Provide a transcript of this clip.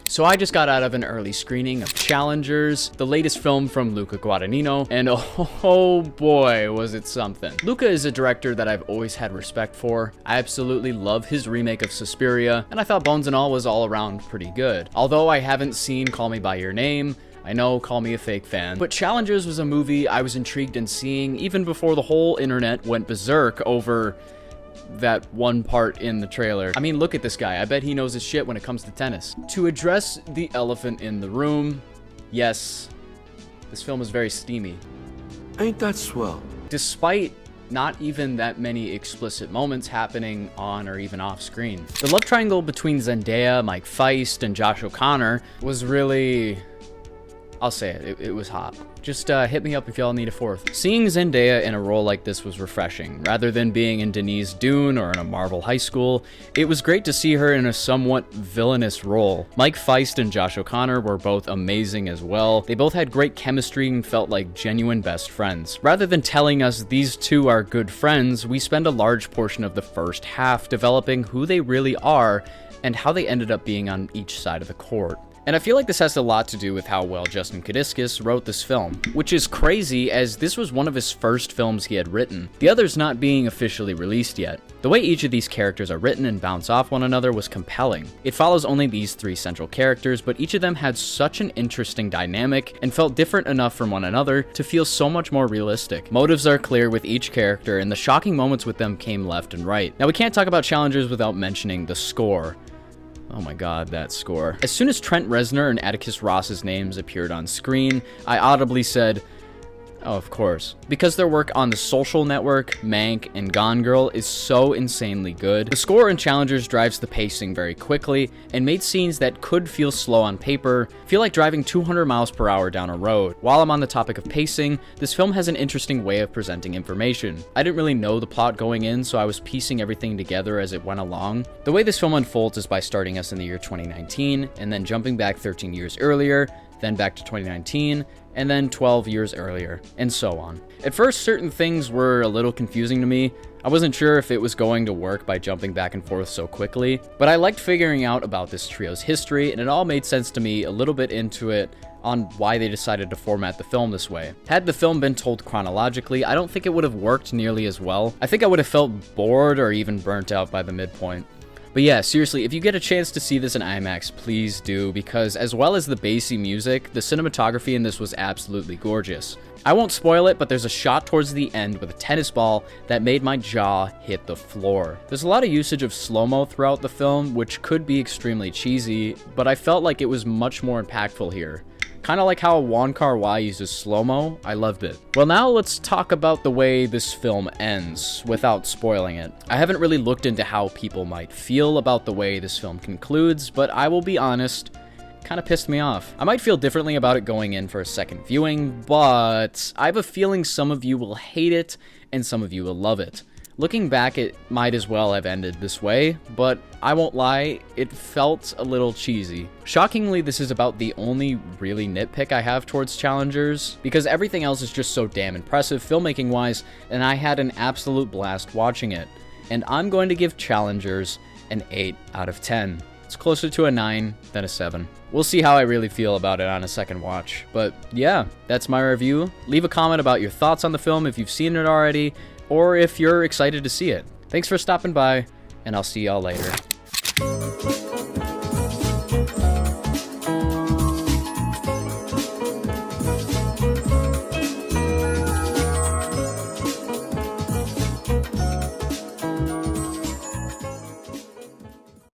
So I just got out of an early screening of Challengers, the latest film from Luca Guadagnino, and oh boy, was it something. Luca is a director that I've always had respect for. I absolutely love his remake of Suspiria, and I thought Bones and All was all around pretty good. Although I haven't seen Call Me By Your Name, I know, call me a fake fan, but Challengers was a movie I was intrigued in seeing even before the whole internet went berserk over that one part in the trailer. I mean, look at this guy. I bet he knows his shit when it comes to tennis. To address the elephant in the room, yes, this film is very steamy. Ain't that swell? Despite not even that many explicit moments happening on or even off screen. The love triangle between Zendaya, Mike Feist, and Josh O'Connor was really... I'll say it, it was hot. Just hit me up if y'all need a fourth. Seeing Zendaya in a role like this was refreshing. Rather than being in Denise Dune or in a Marvel high school, it was great to see her in a somewhat villainous role. Mike Feist and Josh O'Connor were both amazing as well. They both had great chemistry and felt like genuine best friends. Rather than telling us these two are good friends, we spend a large portion of the first half developing who they really are and how they ended up being on each side of the court. And I feel like this has a lot to do with how well Justin Kadiscus wrote this film, which is crazy as this was one of his first films he had written, the others not being officially released yet. The way each of these characters are written and bounce off one another was compelling. It follows only these three central characters, but each of them had such an interesting dynamic and felt different enough from one another to feel so much more realistic. Motives are clear with each character, and the shocking moments with them came left and right. Now, we can't talk about Challengers without mentioning the score. Oh my god, that score. As soon as Trent Reznor and Atticus Ross's names appeared on screen, I audibly said, oh, of course. Because their work on The Social Network, Mank, and Gone Girl is so insanely good. The score in Challengers drives the pacing very quickly and made scenes that could feel slow on paper feel like driving 200 miles per hour down a road. While I'm on the topic of pacing, this film has an interesting way of presenting information. I didn't really know the plot going in, so I was piecing everything together as it went along. The way this film unfolds is by starting us in the year 2019 and then jumping back 13 years earlier, then back to 2019, and then 12 years earlier, and so on. At first, certain things were a little confusing to me. I wasn't sure if it was going to work by jumping back and forth so quickly, but I liked figuring out about this trio's history, and it all made sense to me a little bit into it on why they decided to format the film this way. Had the film been told chronologically, I don't think it would have worked nearly as well. I think I would have felt bored or even burnt out by the midpoint. But yeah, seriously, if you get a chance to see this in IMAX, please do, because as well as the bassy music, the cinematography in this was absolutely gorgeous. I won't spoil it, but there's a shot towards the end with a tennis ball that made my jaw hit the floor. There's a lot of usage of slow-mo throughout the film, which could be extremely cheesy, but I felt like it was much more impactful here. Kind of like how Wong Kar-wai uses slow-mo, I loved it. Well, now let's talk about the way this film ends, without spoiling it. I haven't really looked into how people might feel about the way this film concludes, but I will be honest, kind of pissed me off. I might feel differently about it going in for a second viewing, but I have a feeling some of you will hate it, and some of you will love it. Looking back, it might as well have ended this way, but I won't lie, it felt a little cheesy. Shockingly, this is about the only really nitpick I have towards Challengers, because everything else is just so damn impressive filmmaking-wise, and I had an absolute blast watching it. And I'm going to give Challengers an 8 out of 10. It's closer to a 9 than a 7. We'll see how I really feel about it on a second watch. But yeah, that's my review. Leave a comment about your thoughts on the film if you've seen it already, or if you're excited to see it. Thanks for stopping by, and I'll see y'all later.